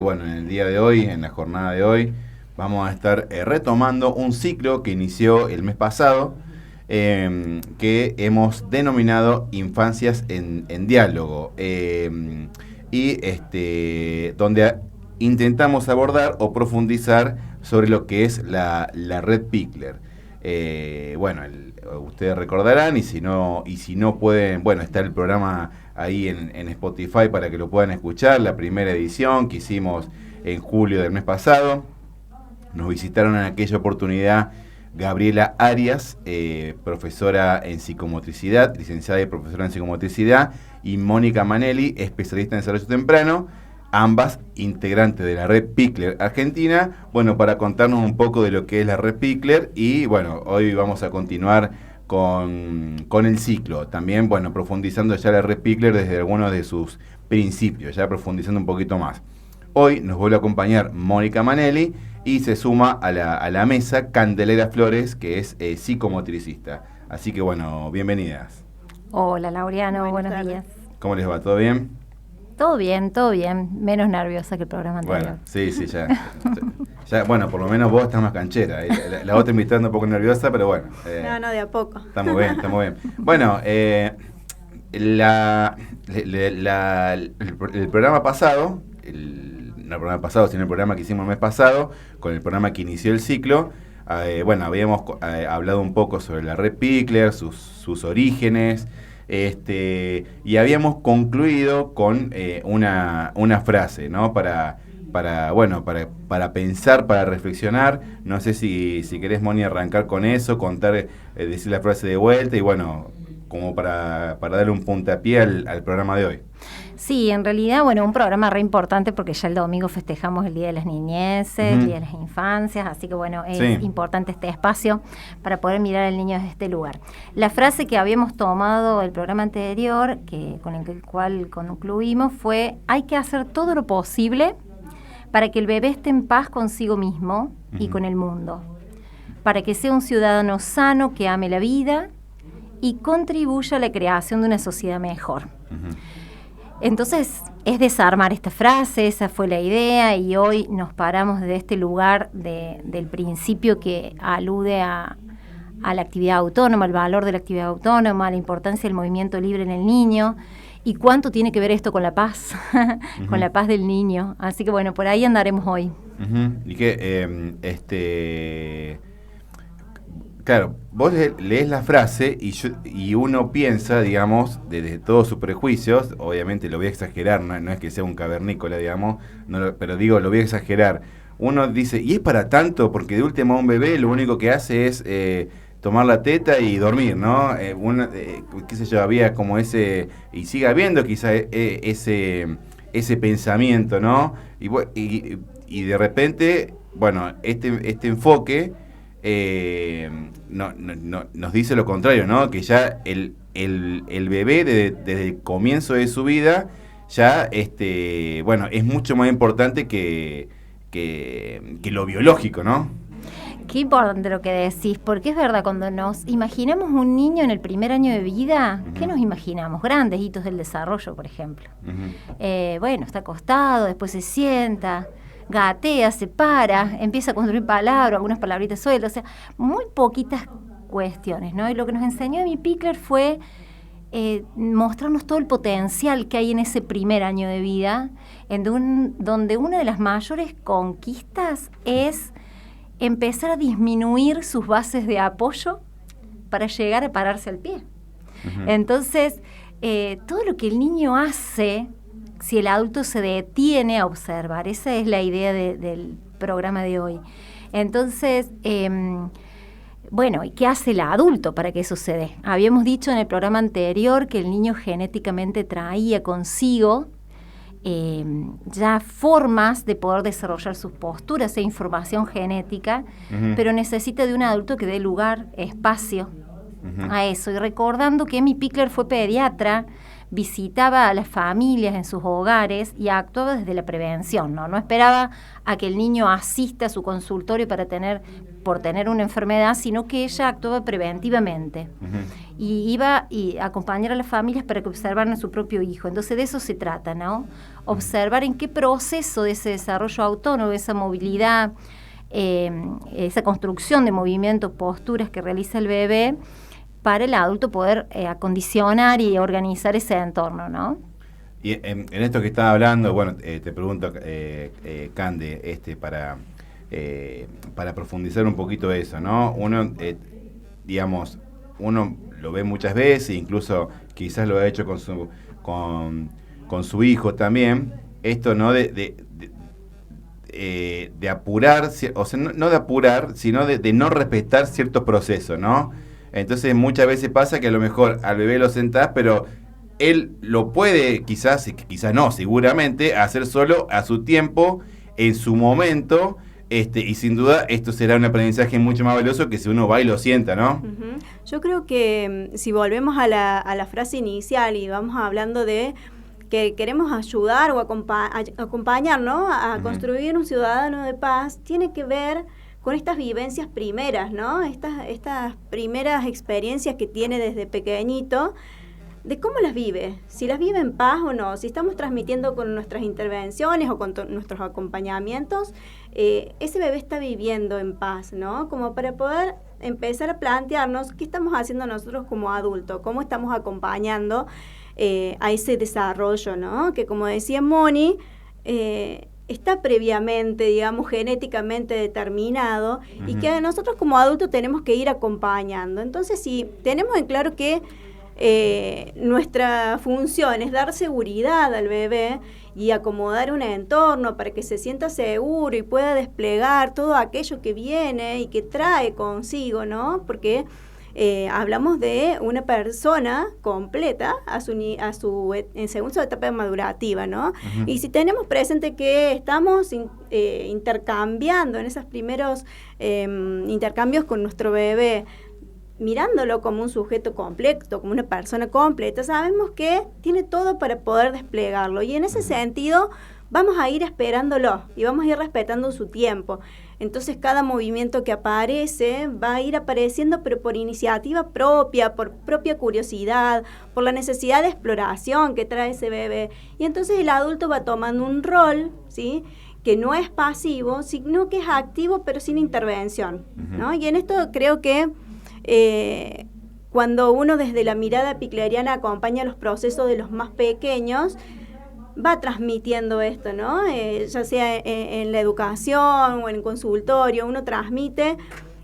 Bueno, en el día de hoy, en la jornada de hoy, vamos a estar retomando un ciclo que inició el mes pasado, que hemos denominado Infancias en Diálogo, donde intentamos abordar o profundizar sobre lo que es la red Picler. Ustedes recordarán, y si no pueden, bueno, está el programa ahí en Spotify para que lo puedan escuchar, la primera edición que hicimos en julio del mes pasado. Nos visitaron en aquella oportunidad Gabriela Arias, profesora en psicomotricidad, licenciada y profesora en psicomotricidad, y Mónica Manelli, especialista en desarrollo temprano, ambas integrantes de la red Picler Argentina, bueno, para contarnos un poco de lo que es la red Picler. Y bueno, hoy vamos a continuar con el ciclo, también, bueno, profundizando ya la red Picler desde algunos de sus principios, ya profundizando un poquito más. Hoy nos vuelve a acompañar Mónica Manelli y se suma a la mesa Candelera Flores, que es psicomotricista. Así que bueno, bienvenidas. Hola Laureano, buenos días. ¿Cómo les va? ¿Todo bien? Todo bien, menos nerviosa que el programa anterior. Bueno, sí, ya, bueno, por lo menos vos estás más canchera. La otra invitada anda un poco nerviosa, pero bueno. No, de a poco. Estamos bien. Bueno, el programa pasado, no el programa pasado, sino el programa que hicimos el mes pasado, con el programa que inició el ciclo, habíamos hablado un poco sobre la red Picler, sus orígenes, y habíamos concluido con una frase, ¿no? Para pensar, para reflexionar. No sé si querés, Moni, arrancar con eso, contar, decir la frase de vuelta y bueno, como para darle un puntapié al programa de hoy. Sí, en realidad, bueno, un programa re importante porque ya el domingo festejamos el Día de las Niñeces, el Día de las Infancias, así que bueno, es importante este espacio para poder mirar al niño desde este lugar. La frase que habíamos tomado el programa anterior, con el cual concluimos, fue: hay que hacer todo lo posible para que el bebé esté en paz consigo mismo y con el mundo, para que sea un ciudadano sano que ame la vida y contribuya a la creación de una sociedad mejor. Entonces, es desarmar esta frase, esa fue la idea, y hoy nos paramos desde este lugar del principio que alude a la actividad autónoma, al valor de la actividad autónoma, a la importancia del movimiento libre en el niño, y cuánto tiene que ver esto con la paz, con la paz del niño. Así que bueno, por ahí andaremos hoy. Y que, claro, vos lees la frase y uno piensa, digamos, desde todos sus prejuicios, obviamente lo voy a exagerar, no es que sea un cavernícola, digamos, pero digo, lo voy a exagerar. Uno dice, ¿y es para tanto? Porque de último un bebé lo único que hace es tomar la teta y dormir, ¿no? Qué sé yo, había como ese, y sigue habiendo quizá ese pensamiento, ¿no? Y de repente, bueno, este enfoque nos dice lo contrario, ¿no? Que ya el bebé desde el comienzo de su vida ya es mucho más importante que lo biológico, ¿no? Qué importante lo que decís, porque es verdad, cuando nos imaginamos un niño en el primer año de vida, ¿qué nos imaginamos? Grandes hitos del desarrollo, por ejemplo. Bueno, está acostado, después se sienta, gatea, se para, empieza a construir palabras, algunas palabritas sueltas, o sea, muy poquitas cuestiones, ¿no? Y lo que nos enseñó mi Picler fue mostrarnos todo el potencial que hay en ese primer año de vida, donde una de las mayores conquistas es empezar a disminuir sus bases de apoyo para llegar a pararse al pie. Entonces, todo lo que el niño hace, si el adulto se detiene a observar, esa es la idea del programa de hoy. Entonces, bueno, ¿y qué hace el adulto para que eso se dé? Habíamos dicho en el programa anterior que el niño genéticamente traía consigo ya formas de poder desarrollar sus posturas e información genética, pero necesita de un adulto que dé lugar, espacio a eso. Y recordando que mi Picler fue pediatra, visitaba a las familias en sus hogares y actuaba desde la prevención, ¿no? No esperaba a que el niño asista a su consultorio por tener una enfermedad, sino que ella actuaba preventivamente. Y iba a acompañar a las familias para que observaran a su propio hijo. Entonces de eso se trata, ¿no? Observar en qué proceso de ese desarrollo autónomo, esa movilidad, esa construcción de movimientos, posturas que realiza el bebé, para el adulto poder acondicionar y organizar ese entorno, ¿no? Y en esto que estaba hablando, bueno, te pregunto, Cande, para profundizar un poquito eso, ¿no? Uno, digamos, uno lo ve muchas veces, incluso quizás lo ha hecho con su hijo también, esto, ¿no? De apurar, o sea, no de apurar, sino de no respetar ciertos procesos, ¿no? Entonces muchas veces pasa que a lo mejor al bebé lo sentás, pero él lo puede, quizás no, seguramente, hacer solo a su tiempo, en su momento, y sin duda esto será un aprendizaje mucho más valioso que si uno va y lo sienta, ¿no? Uh-huh. Yo creo que si volvemos a la frase inicial y vamos hablando de que queremos ayudar o acompañar, ¿no? A construir un ciudadano de paz, tiene que ver con estas vivencias primeras, ¿no? Estas primeras experiencias que tiene desde pequeñito, de cómo las vive, si las vive en paz o no, si estamos transmitiendo con nuestras intervenciones o con nuestros acompañamientos, ese bebé está viviendo en paz, ¿no? Como para poder empezar a plantearnos qué estamos haciendo nosotros como adultos, cómo estamos acompañando a ese desarrollo, ¿no? Que como decía Moni, está previamente, digamos, genéticamente determinado y que nosotros como adultos tenemos que ir acompañando. Entonces, si tenemos en claro que nuestra función es dar seguridad al bebé y acomodar un entorno para que se sienta seguro y pueda desplegar todo aquello que viene y que trae consigo, ¿no? Porque hablamos de una persona completa según su etapa madurativa, ¿no? Uh-huh. Y si tenemos presente que estamos intercambiando en esos primeros intercambios con nuestro bebé, mirándolo como un sujeto completo, como una persona completa, sabemos que tiene todo para poder desplegarlo. Y en ese sentido vamos a ir esperándolo y vamos a ir respetando su tiempo. Entonces cada movimiento que aparece va a ir apareciendo, pero por iniciativa propia, por propia curiosidad, por la necesidad de exploración que trae ese bebé. Y entonces el adulto va tomando un rol, ¿sí?, que no es pasivo, sino que es activo, pero sin intervención, ¿no? Y en esto creo que cuando uno desde la mirada pikleriana acompaña los procesos de los más pequeños, va transmitiendo esto, ¿no? Ya sea en la educación o en el consultorio, uno transmite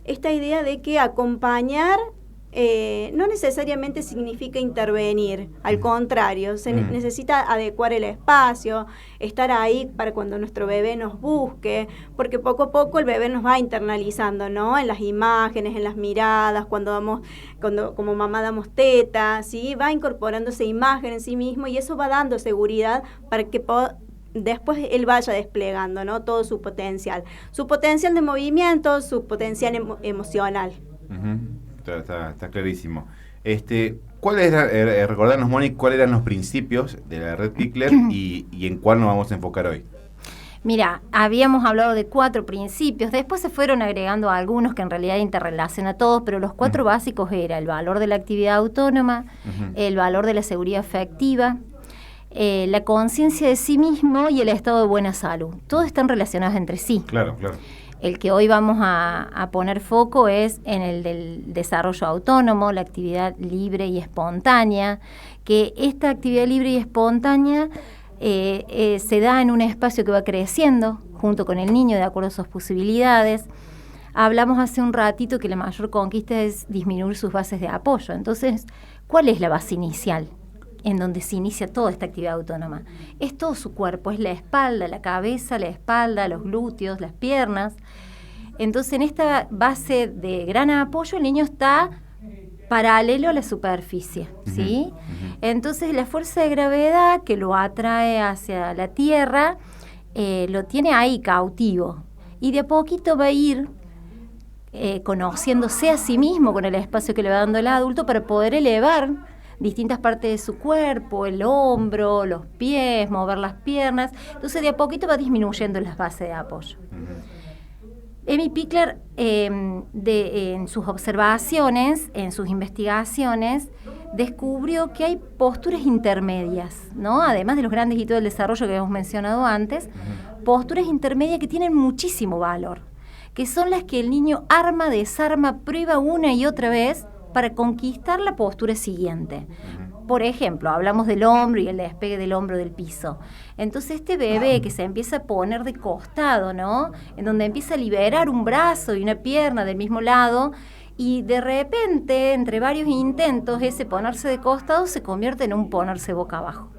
esta idea de que acompañar no necesariamente significa intervenir, al contrario, se necesita adecuar el espacio, estar ahí para cuando nuestro bebé nos busque, porque poco a poco el bebé nos va internalizando, ¿no? En las imágenes, en las miradas, cuando como mamá damos teta, ¿sí? Va incorporando esa imagen en sí mismo y eso va dando seguridad para que después él vaya desplegando, ¿no? Todo su potencial de movimiento, su potencial emocional. Está clarísimo. Recordarnos, Moni, cuáles eran los principios de la red Pikler y en cuál nos vamos a enfocar hoy. Mira, habíamos hablado de 4 principios, después se fueron agregando algunos que en realidad interrelacionan a todos, pero los 4 básicos eran el valor de la actividad autónoma, el valor de la seguridad afectiva, la conciencia de sí mismo y el estado de buena salud. Todos están relacionados entre sí. Claro. El que hoy vamos a poner foco es en el del desarrollo autónomo, la actividad libre y espontánea, que esta actividad libre y espontánea se da en un espacio que va creciendo junto con el niño de acuerdo a sus posibilidades. Hablamos hace un ratito que la mayor conquista es disminuir sus bases de apoyo. Entonces, ¿cuál es la base inicial en donde se inicia toda esta actividad autónoma? Es todo su cuerpo, es la espalda, la cabeza, la espalda, los glúteos, las piernas. Entonces, en esta base de gran apoyo, el niño está paralelo a la superficie, ¿sí? Entonces, la fuerza de gravedad que lo atrae hacia la tierra, lo tiene ahí cautivo. Y de a poquito va a ir conociéndose a sí mismo con el espacio que le va dando el adulto para poder elevar distintas partes de su cuerpo, el hombro, los pies, mover las piernas. Entonces de a poquito va disminuyendo las bases de apoyo. Emmy Pickler, en sus observaciones, en sus investigaciones, descubrió que hay posturas intermedias, ¿no? Además de los grandes hitos del desarrollo que hemos mencionado antes, posturas intermedias que tienen muchísimo valor, que son las que el niño arma, desarma, prueba una y otra vez para conquistar la postura siguiente. Por ejemplo, hablamos del hombro y el despegue del hombro del piso. Entonces este bebé que se empieza a poner de costado, ¿no? En donde empieza a liberar un brazo y una pierna del mismo lado, y de repente, entre varios intentos, ese ponerse de costado se convierte en un ponerse boca abajo.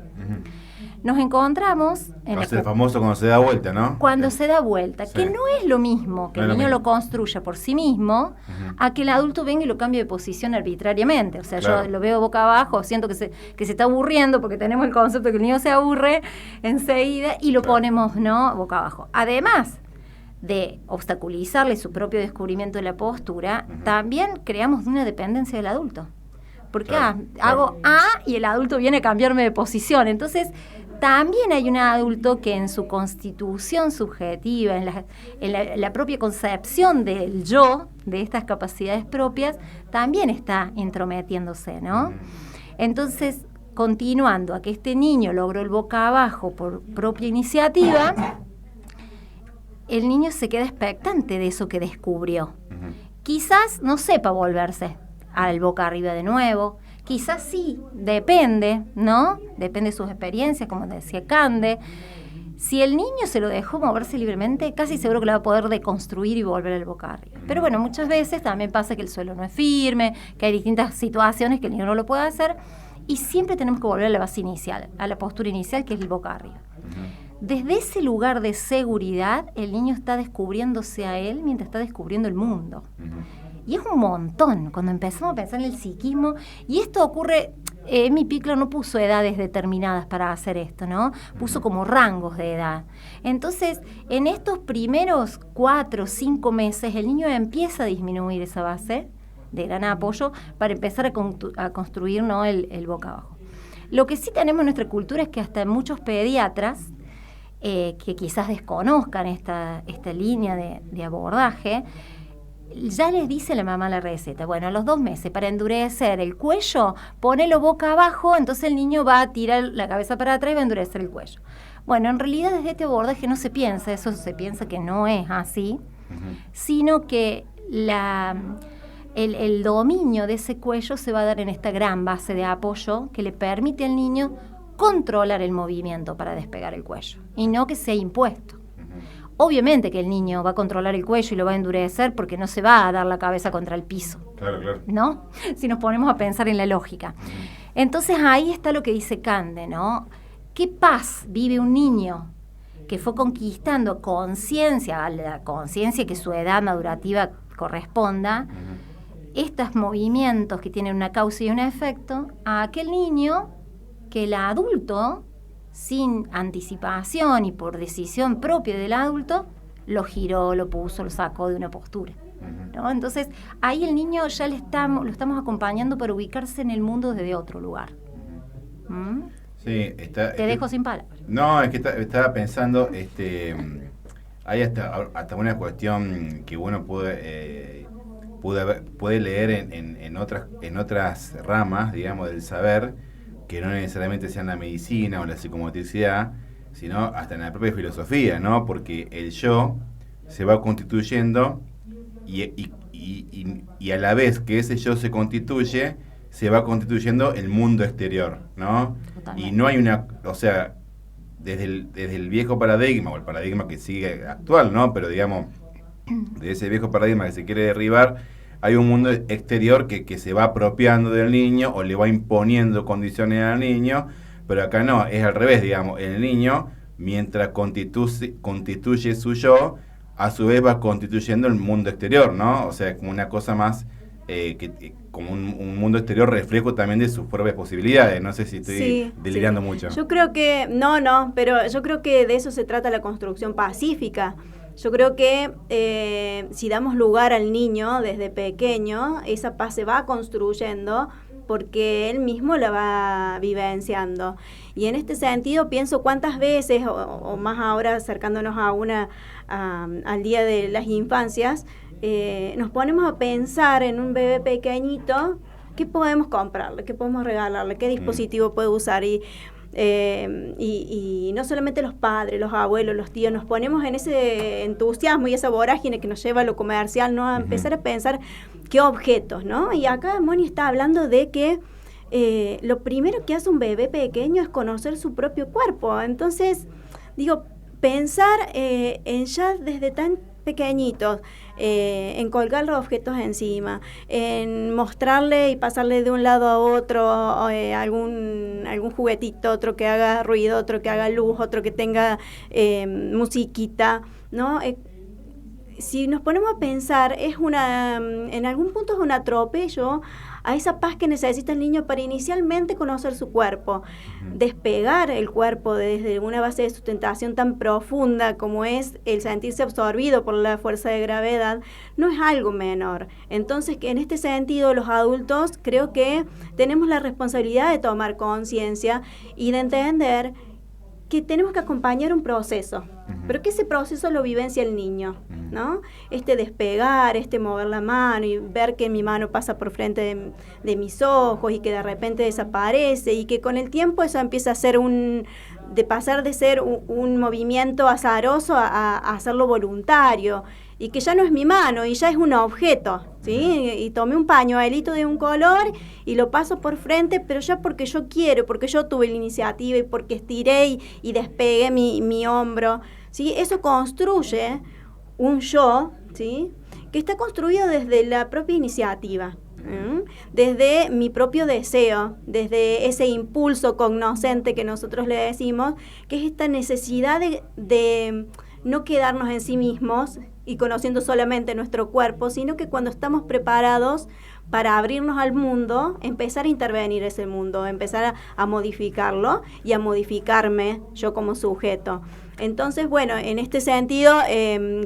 Nos encontramos en el famoso cuando se da vuelta, ¿no? Cuando se da vuelta, sí. Que no es lo mismo que el niño lo construya por sí mismo a que el adulto venga y lo cambie de posición arbitrariamente. O sea, claro, yo lo veo boca abajo, siento que se está aburriendo, porque tenemos el concepto de que el niño se aburre enseguida y lo ponemos, ¿no?, boca abajo. Además de obstaculizarle su propio descubrimiento de la postura, también creamos una dependencia del adulto. Porque hago A y el adulto viene a cambiarme de posición. Entonces, también hay un adulto que en su constitución subjetiva, en la propia concepción del yo, de estas capacidades propias, también está intrometiéndose, ¿no? Entonces, continuando a que este niño logró el boca abajo por propia iniciativa, el niño se queda expectante de eso que descubrió. Quizás no sepa volverse al boca arriba de nuevo, quizás sí, depende, ¿no? Depende de sus experiencias, como decía Cande. Si el niño se lo dejó moverse libremente, casi seguro que lo va a poder deconstruir y volver al boca arriba. Pero bueno, muchas veces también pasa que el suelo no es firme, que hay distintas situaciones que el niño no lo puede hacer, y siempre tenemos que volver a la base inicial, a la postura inicial, que es el boca arriba. Desde ese lugar de seguridad, el niño está descubriéndose a él mientras está descubriendo el mundo. Y es un montón cuando empezamos a pensar en el psiquismo. Y esto ocurre, Emmy Pickler no puso edades determinadas para hacer esto, ¿no? Puso como rangos de edad. Entonces, en estos primeros 4 o 5 meses, el niño empieza a disminuir esa base de gran apoyo para empezar a construir, ¿no?, el boca abajo. Lo que sí tenemos en nuestra cultura es que hasta muchos pediatras, que quizás desconozcan esta línea de abordaje, ya les dice la mamá la receta. Bueno, a los 2 meses, para endurecer el cuello, ponelo boca abajo, entonces el niño va a tirar la cabeza para atrás y va a endurecer el cuello. Bueno, en realidad desde este abordaje no se piensa, eso se piensa que no es así, sino que el dominio de ese cuello se va a dar en esta gran base de apoyo que le permite al niño controlar el movimiento para despegar el cuello, y no que sea impuesto. Obviamente que el niño va a controlar el cuello y lo va a endurecer porque no se va a dar la cabeza contra el piso. Claro. ¿No? Si nos ponemos a pensar en la lógica. Entonces ahí está lo que dice Cande, ¿no? ¿Qué paz vive un niño que fue conquistando conciencia, la conciencia que su edad madurativa corresponda, estos movimientos que tienen una causa y un efecto, a aquel niño que el adulto, sin anticipación y por decisión propia del adulto, lo giró, lo puso, lo sacó de una postura, ¿no? Entonces, ahí el niño ya lo estamos acompañando para ubicarse en el mundo desde otro lugar. Sí, Te dejo sin palabras. No, es que estaba pensando, hay hasta una cuestión que uno puede leer en otras ramas, digamos, del saber, que no necesariamente sea en la medicina o la psicomotricidad, sino hasta en la propia filosofía, ¿no? Porque el yo se va constituyendo y a la vez que ese yo se constituye, se va constituyendo el mundo exterior, ¿no? Totalmente. Y no hay o sea, desde el viejo paradigma, o el paradigma que sigue actual, ¿no? Pero digamos, de ese viejo paradigma que se quiere derribar, hay un mundo exterior que se va apropiando del niño o le va imponiendo condiciones al niño, pero acá no, es al revés, digamos. El niño, mientras constituye su yo, a su vez va constituyendo el mundo exterior, ¿no? O sea, como una cosa más, como un mundo exterior reflejo también de sus propias posibilidades. No sé si estoy delirando mucho. Yo creo que, pero yo creo que de eso se trata la construcción pacífica. Yo creo que si damos lugar al niño desde pequeño, esa paz se va construyendo porque él mismo la va vivenciando. Y en este sentido pienso cuántas veces, o más ahora acercándonos al Día de las Infancias, nos ponemos a pensar en un bebé pequeñito, ¿qué podemos comprarle? ¿Qué podemos regalarle? ¿Qué dispositivo puede usar? Y no solamente los padres, los abuelos, los tíos, nos ponemos en ese entusiasmo y esa vorágine que nos lleva a lo comercial, ¿no? A empezar a pensar qué objetos, ¿no? Y acá Moni está hablando de que lo primero que hace un bebé pequeño es conocer su propio cuerpo. Entonces, digo, pensar en ya desde tan pequeñitos, en colgar los objetos encima, en mostrarle y pasarle de un lado a otro algún juguetito, otro que haga ruido, otro que haga luz, otro que tenga musiquita, ¿no? Si nos ponemos a pensar, en algún punto es un atropello a esa paz que necesita el niño para inicialmente conocer su cuerpo. Despegar el cuerpo desde una base de sustentación tan profunda como es el sentirse absorbido por la fuerza de gravedad, no es algo menor. Entonces, que en este sentido, los adultos creo que tenemos la responsabilidad de tomar conciencia y de entender que tenemos que acompañar un proceso, pero que ese proceso lo vivencia el niño, ¿no? Este despegar, mover la mano y ver que mi mano pasa por frente de mis ojos y que de repente desaparece y que con el tiempo eso empieza a ser pasar de ser un movimiento azaroso a hacerlo voluntario y que ya no es mi mano y ya es un objeto, ¿sí? Y tomé un pañuelito de un color y lo paso por frente, pero ya porque yo quiero, porque yo tuve la iniciativa y porque estiré y despegué mi hombro, ¿sí? Eso construye un yo, ¿sí? Que está construido desde la propia iniciativa, desde mi propio deseo, desde ese impulso cognoscente que nosotros le decimos, que es esta necesidad de no quedarnos en sí mismos y conociendo solamente nuestro cuerpo, sino que cuando estamos preparados para abrirnos al mundo, empezar a intervenir ese mundo, empezar a modificarlo y a modificarme yo como sujeto. Entonces, bueno, en este sentido,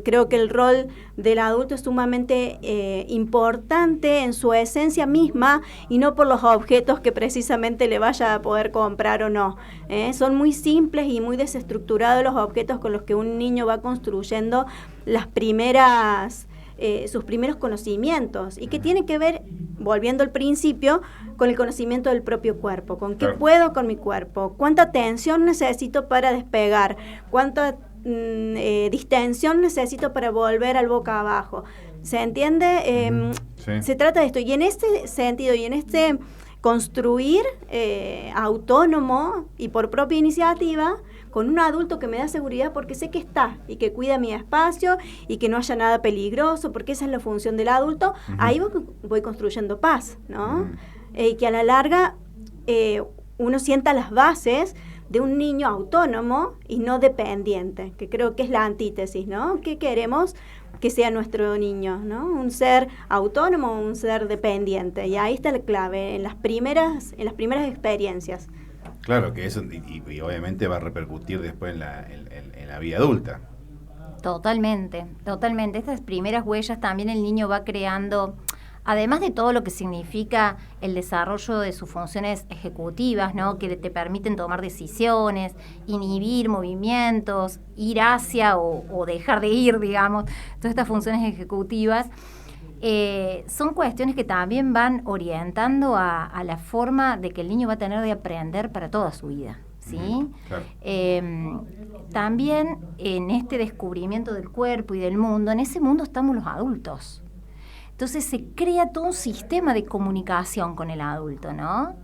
creo que el rol del adulto es sumamente importante en su esencia misma y no por los objetos que precisamente le vaya a poder comprar o no. Son muy simples y muy desestructurados los objetos con los que un niño va construyendo sus primeros conocimientos y que tiene que ver, volviendo al principio, con el conocimiento del propio cuerpo, con qué puedo con mi cuerpo, cuánta tensión necesito para despegar, cuánta distensión necesito para volver al boca abajo. ¿Se entiende? Sí. Se trata de esto. Y en este sentido, y en este construir autónomo y por propia iniciativa, con un adulto que me da seguridad porque sé que está y que cuida mi espacio y que no haya nada peligroso, porque esa es la función del adulto, ahí voy construyendo paz, ¿no? Y que a la larga uno sienta las bases de un niño autónomo y no dependiente, que creo que es la antítesis, ¿no? ¿Qué queremos que sea nuestro niño, ¿no? Un ser autónomo o un ser dependiente. Y ahí está la clave, en las primeras experiencias. Claro, que eso y obviamente va a repercutir después en la vida adulta. Totalmente. Estas primeras huellas también el niño va creando, además de todo lo que significa el desarrollo de sus funciones ejecutivas, ¿no? Que te permiten tomar decisiones, inhibir movimientos, ir hacia o dejar de ir, digamos, todas estas funciones ejecutivas. Son cuestiones que también van orientando a la forma de que el niño va a tener de aprender para toda su vida, ¿sí? Claro. También en este descubrimiento del cuerpo y del mundo, en ese mundo estamos los adultos. Entonces se crea todo un sistema de comunicación con el adulto, ¿no?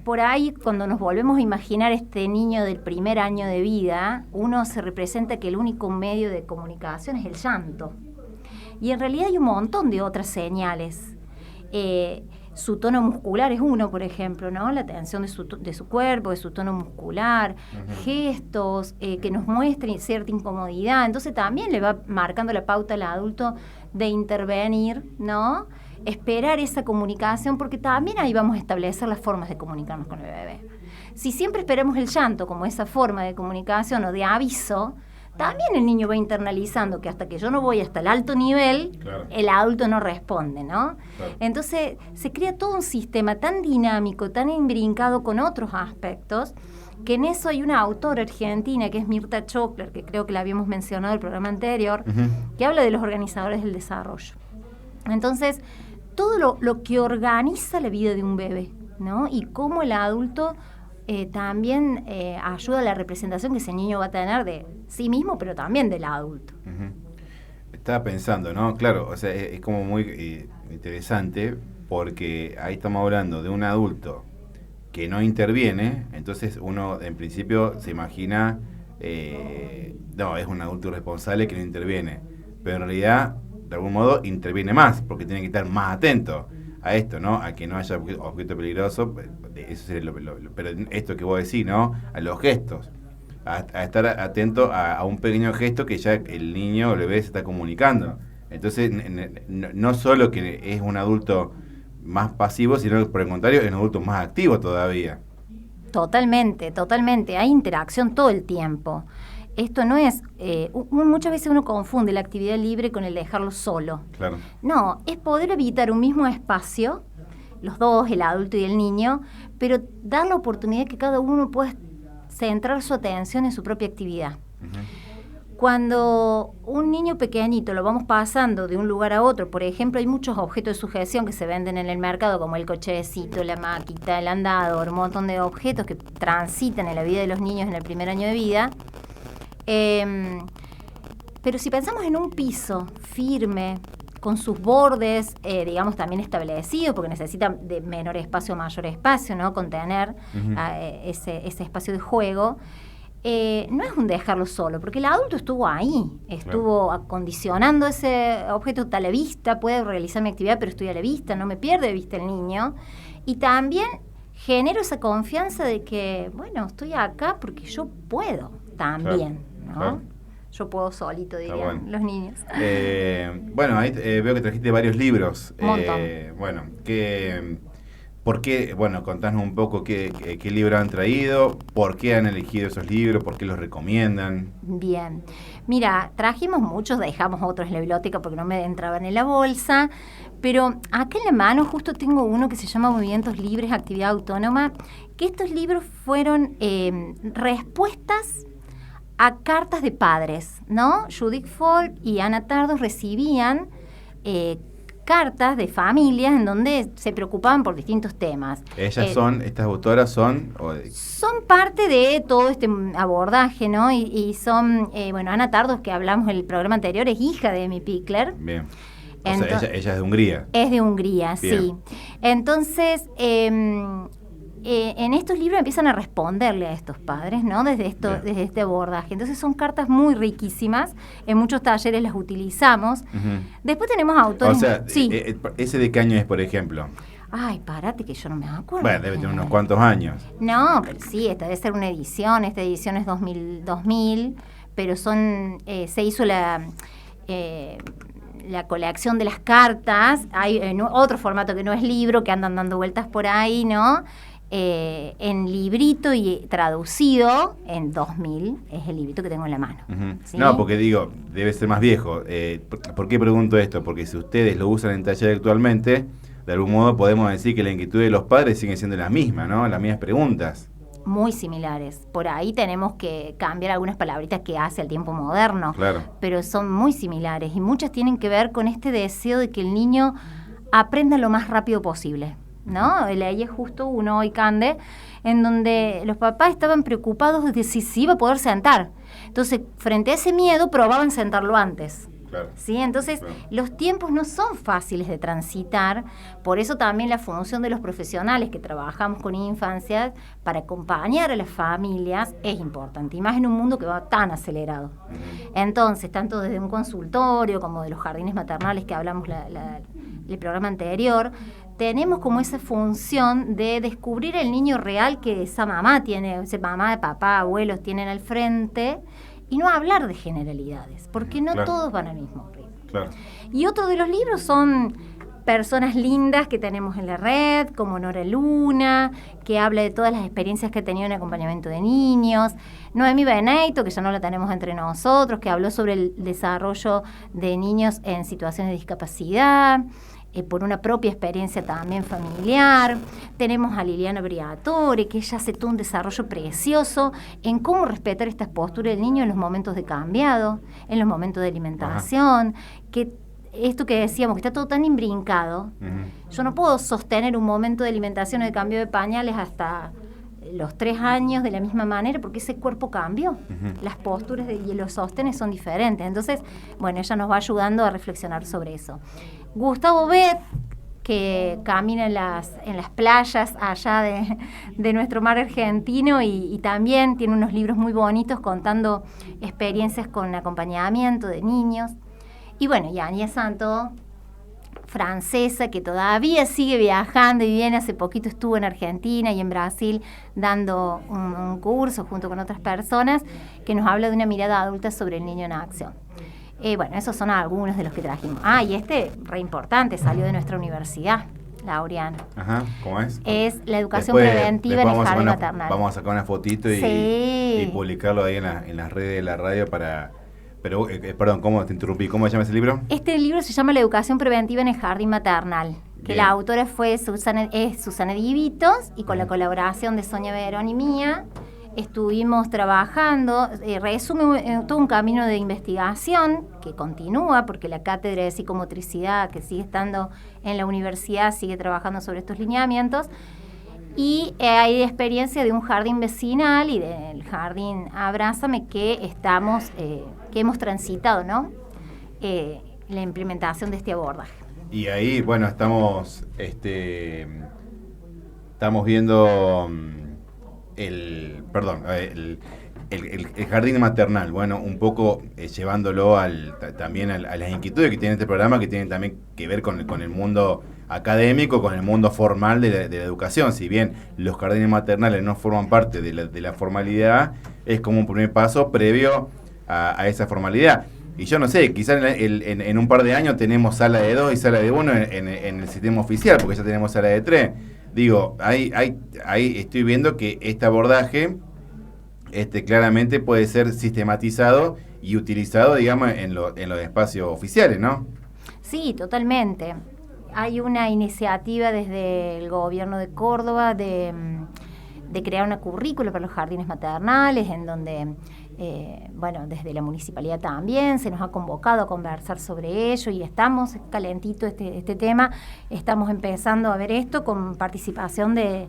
Por ahí, cuando nos volvemos a imaginar este niño del primer año de vida, uno se representa que el único medio de comunicación es el llanto. Y en realidad hay un montón de otras señales. Su tono muscular es uno, por ejemplo, ¿no? La tensión de su cuerpo, de su tono muscular, gestos que nos muestren cierta incomodidad. Entonces también le va marcando la pauta al adulto de intervenir, ¿no? Esperar esa comunicación, porque también ahí vamos a establecer las formas de comunicarnos con el bebé. Si siempre esperamos el llanto como esa forma de comunicación o de aviso, también el niño va internalizando que hasta que yo no voy hasta el alto nivel, el adulto no responde, ¿no? Entonces se crea todo un sistema tan dinámico, tan imbrincado con otros aspectos, que en eso hay una autora argentina que es Mirta Chokler, que creo que la habíamos mencionado en el programa anterior, que habla de los organizadores del desarrollo. Entonces, todo lo que organiza la vida de un bebé, ¿no? Y cómo el adulto también ayuda a la representación que ese niño va a tener de sí mismo, pero también del adulto. Estaba pensando, ¿no? Claro, o sea, es como muy interesante, porque ahí estamos hablando de un adulto que no interviene, entonces uno en principio se imagina, no, es un adulto irresponsable que no interviene, pero en realidad, de algún modo, interviene más, porque tiene que estar más atento a esto, ¿no? A que no haya objeto peligroso, eso sería pero esto que vos decís, ¿no? A los gestos, a estar atento a un pequeño gesto que ya el niño o el bebé se está comunicando. Entonces, no solo que es un adulto más pasivo, sino que por el contrario es un adulto más activo todavía. Totalmente, totalmente. Hay interacción todo el tiempo. Esto no es... muchas veces uno confunde la actividad libre con el dejarlo solo. Claro. No, es poder habitar un mismo espacio, los dos, el adulto y el niño, pero dar la oportunidad que cada uno pueda centrar su atención en su propia actividad. Cuando un niño pequeñito lo vamos pasando de un lugar a otro, por ejemplo, hay muchos objetos de sujeción que se venden en el mercado, como el cochecito, la maquita, el andador, un montón de objetos que transitan en la vida de los niños en el primer año de vida. Pero si pensamos en un piso firme, con sus bordes, digamos, también establecidos, porque necesita de menor espacio o mayor espacio, ¿no? Contener ese espacio de juego. No es un dejarlo solo, porque el adulto estuvo ahí, estuvo acondicionando ese objeto, está a la vista, puede realizar mi actividad, pero estoy a la vista, no me pierde de vista el niño. Y también genero esa confianza de que, bueno, estoy acá porque yo puedo también, ¿no? Claro. Yo puedo solito, dirían los niños. Bueno, ahí veo que trajiste varios libros. Un montón. Bueno, ¿por qué? Bueno, contanos un poco qué libro han traído, por qué han elegido esos libros, por qué los recomiendan. Bien. Mira, trajimos muchos, dejamos otros en la biblioteca porque no me entraban en la bolsa, pero acá en la mano justo tengo uno que se llama Movimientos Libres, Actividad Autónoma, que estos libros fueron respuestas a cartas de padres, ¿no? Judith Folk y Ana Tardos recibían cartas de familias en donde se preocupaban por distintos temas. Estas autoras son parte de todo este abordaje, ¿no? Y son, bueno, Ana Tardos, que hablamos en el programa anterior, es hija de Amy Pickler. Bien. Sea, ella es de Hungría. Es de Hungría, bien. Sí. Entonces, en estos libros empiezan a responderle a estos padres, ¿no? Desde este abordaje. Entonces son cartas muy riquísimas, en muchos talleres las utilizamos. Después tenemos autores... O sea, sí. ¿Ese de qué año es, por ejemplo? Ay, párate que yo no me acuerdo. Bueno, debe tener unos cuantos años. No, pero sí, esta debe ser una edición, esta edición es 2000, pero se hizo la colección de las cartas, hay en otro formato que no es libro, que andan dando vueltas por ahí, ¿no? En librito y traducido en 2000 es el librito que tengo en la mano. ¿Sí? No, porque digo, debe ser más viejo. ¿Por qué pregunto esto? Porque si ustedes lo usan en taller actualmente, de algún modo podemos decir que la inquietud de los padres sigue siendo la misma, ¿no? Las mismas preguntas. Muy similares. Por ahí tenemos que cambiar algunas palabritas que hace al tiempo moderno, claro, pero son muy similares y muchas tienen que ver con este deseo de que el niño aprenda lo más rápido posible, ¿no? Leí justo uno hoy, Cande, en donde los papás estaban preocupados de si se iba a poder sentar. Entonces, frente a ese miedo, probaban sentarlo antes. Claro. ¿Sí? Entonces, claro, los tiempos no son fáciles de transitar, por eso también la función de los profesionales que trabajamos con infancias para acompañar a las familias es importante, y más en un mundo que va tan acelerado. Entonces, tanto desde un consultorio como de los jardines maternales que hablamos el programa anterior, tenemos como esa función de descubrir el niño real que esa mamá tiene, esa mamá, papá, abuelos tienen al frente, y no hablar de generalidades, porque no, claro, todos van al mismo ritmo. Claro. Y otro de los libros son personas lindas que tenemos en la red, como Nora Luna, que habla de todas las experiencias que ha tenido en acompañamiento de niños, Noemi Beneito, que ya no la tenemos entre nosotros, que habló sobre el desarrollo de niños en situaciones de discapacidad, por una propia experiencia también familiar. Tenemos a Liliana Briatore, que ella hace todo un desarrollo precioso en cómo respetar estas posturas del niño en los momentos de cambiado, en los momentos de alimentación, que esto que decíamos, que está todo tan imbrincado. Yo no puedo sostener un momento de alimentación o de cambio de pañales hasta los 3 años de la misma manera, porque ese cuerpo cambió. Las posturas y los sostenes son diferentes. Entonces, bueno, ella nos va ayudando a reflexionar sobre eso. Gustavo Bet, que camina en las playas allá de nuestro mar argentino y también tiene unos libros muy bonitos contando experiencias con acompañamiento de niños. Y bueno, y Agnès Santo, francesa, que todavía sigue viajando y viene, hace poquito estuvo en Argentina y en Brasil dando un curso junto con otras personas que nos habla de una mirada adulta sobre el niño en acción. Bueno, esos son algunos de los que trajimos. Y re importante, salió de nuestra universidad, Laureano. Ajá, ¿cómo es? Es la educación preventiva en el jardín maternal. Vamos a sacar una fotito y publicarlo ahí en las redes de la radio para... Pero, perdón, ¿cómo te interrumpí? ¿Cómo se llama ese libro? Este libro se llama La educación preventiva en el jardín maternal, que la autora fue Susana Divitos, y con la colaboración de Sonia Verón y mía estuvimos trabajando. Resume todo un camino de investigación que continúa, porque la cátedra de psicomotricidad que sigue estando en la universidad sigue trabajando sobre estos lineamientos. Y hay experiencia de un jardín vecinal y del jardín Abrázame que hemos transitado, ¿no? La implementación de este abordaje. Y ahí, bueno, estamos viendo el jardín maternal, bueno, un poco llevándolo también a las inquietudes que tiene este programa, que tienen también que ver con el mundo académico, con el mundo formal de la educación. Si bien los jardines maternales no forman parte de la formalidad, es como un primer paso previo a esa formalidad. Y yo no sé, quizás en un par de años tenemos sala de 2 y sala de 1 en el sistema oficial, porque ya tenemos sala de 3. Digo, ahí estoy viendo que este abordaje claramente puede ser sistematizado y utilizado, digamos, en los espacios oficiales, ¿no? Sí, totalmente. Hay una iniciativa desde el gobierno de Córdoba de crear una currícula para los jardines maternales, en donde, desde la municipalidad también se nos ha convocado a conversar sobre ello y estamos calentito este tema. Estamos empezando a ver esto con participación de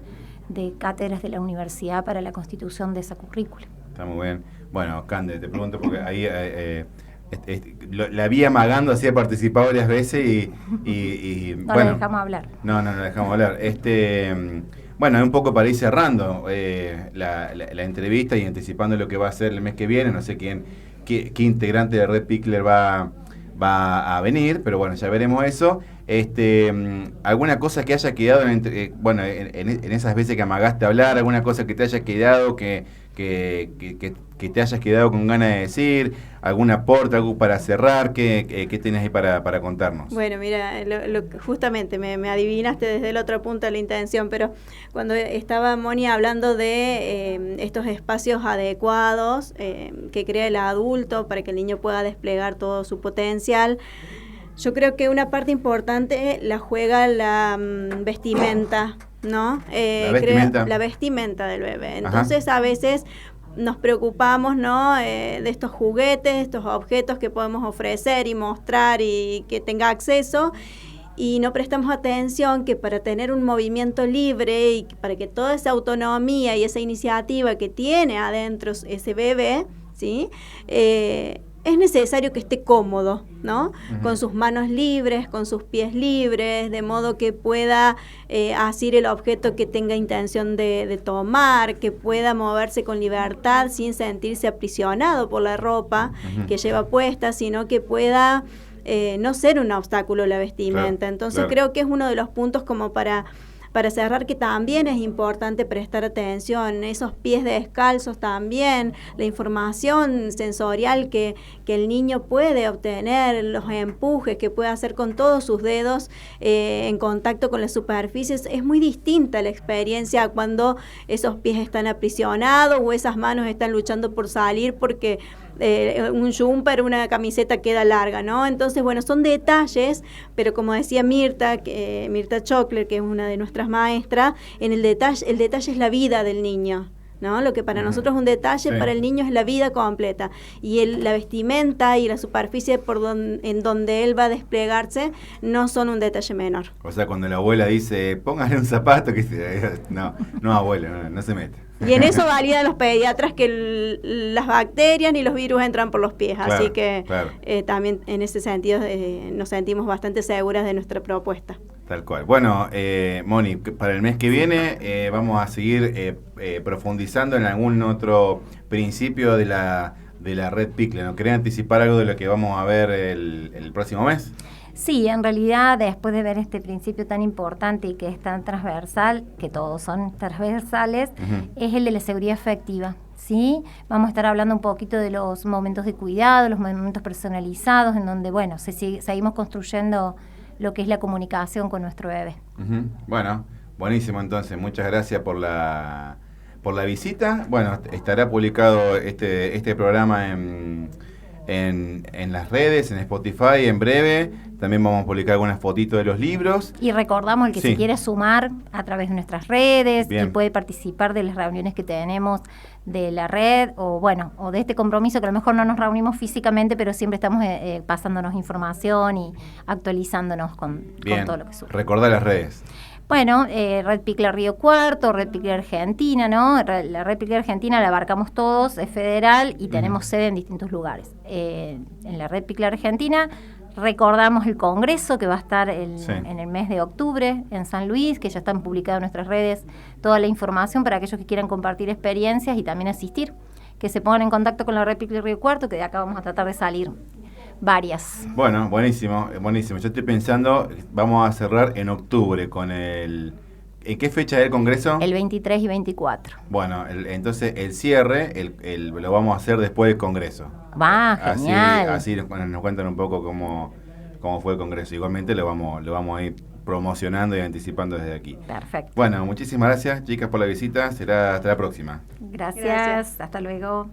cátedras de la universidad para la constitución de esa currícula. Está muy bien. Bueno, Cande, te pregunto porque ahí la vi amagando, hacía participado varias veces y no la dejamos hablar. No la dejamos hablar. Bueno, un poco para ir cerrando la entrevista y anticipando lo que va a ser el mes que viene. No sé qué integrante de Red Pickler va a venir, pero bueno, ya veremos eso. Alguna cosa que haya quedado en esas veces que amagaste hablar, alguna cosa que te haya quedado, que te hayas quedado con ganas de decir, algún aporte, algo para cerrar, ¿qué tenés ahí para contarnos? Bueno, mira, justamente me adivinaste desde el otro punto de la intención, pero cuando estaba Moni hablando de estos espacios adecuados que crea el adulto para que el niño pueda desplegar todo su potencial, yo creo que una parte importante la juega la vestimenta, ¿no? La vestimenta del bebé. Entonces, a veces nos preocupamos, ¿no? De estos juguetes, estos objetos que podemos ofrecer y mostrar y que tenga acceso, y no prestamos atención que para tener un movimiento libre y para que toda esa autonomía y esa iniciativa que tiene adentro ese bebé, ¿sí? Es necesario que esté cómodo, ¿no? Uh-huh. Con sus manos libres, con sus pies libres, de modo que pueda asir el objeto que tenga intención de tomar, que pueda moverse con libertad sin sentirse aprisionado por la ropa uh-huh. que lleva puesta, sino que pueda no ser un obstáculo la vestimenta. Entonces creo que es uno de los puntos como para para cerrar, que también es importante prestar atención, esos pies descalzos también, la información sensorial que el niño puede obtener, los empujes que puede hacer con todos sus dedos en contacto con las superficies, es muy distinta la experiencia cuando esos pies están aprisionados o esas manos están luchando por salir porque un jumper, una camiseta queda larga, ¿no? Entonces, bueno, son detalles, pero como decía Mirta Chockler, que es una de nuestras maestras, el detalle es la vida del niño, ¿no? Lo que para nosotros es un detalle, para el niño es la vida completa. Y la vestimenta y la superficie en donde él va a desplegarse no son un detalle menor. O sea, cuando la abuela dice, póngale un zapato, que no abuela, no se mete. Y en eso validan los pediatras que las bacterias ni los virus entran por los pies, claro, así que claro. También en ese sentido nos sentimos bastante seguras de nuestra propuesta. Tal cual. Bueno, Moni, para el mes que viene vamos a seguir profundizando en algún otro principio de la red PICLE. ¿No querés anticipar algo de lo que vamos a ver el próximo mes? Sí, en realidad, después de ver este principio tan importante y que es tan transversal, que todos son transversales, es el de la seguridad afectiva, ¿sí? Vamos a estar hablando un poquito de los momentos de cuidado, los momentos personalizados, en donde, bueno, seguimos construyendo lo que es la comunicación con nuestro bebé. Bueno, buenísimo entonces. Muchas gracias por la visita. Bueno, estará publicado este programa en las redes, en Spotify, en breve. También vamos a publicar algunas fotitos de los libros. Y recordamos el que se quiere sumar a través de nuestras redes, Bien. Y puede participar de las reuniones que tenemos de la red, o de este compromiso, que a lo mejor no nos reunimos físicamente, pero siempre estamos pasándonos información y actualizándonos con todo lo que sube. Recordá las redes. Bueno, Red PICLE Río Cuarto, Red PICLE Argentina, ¿no? La Red PICLE Argentina la abarcamos todos, es federal y tenemos sede en distintos lugares. En la Red PICLE Argentina recordamos el congreso que va a estar en el mes de octubre en San Luis, que ya están publicadas en nuestras redes toda la información para aquellos que quieran compartir experiencias y también asistir, que se pongan en contacto con la Red PICLE Río Cuarto, que de acá vamos a tratar de salir varias. Bueno, buenísimo. Yo estoy pensando, vamos a cerrar en octubre con ¿en qué fecha es el congreso? El 23 y 24. Bueno, entonces el cierre lo vamos a hacer después del congreso. Va, genial. Así nos cuentan un poco cómo fue el congreso. Igualmente lo vamos a ir promocionando y anticipando desde aquí. Perfecto. Bueno, muchísimas gracias, chicas, por la visita. Será hasta la próxima. Gracias. Hasta luego.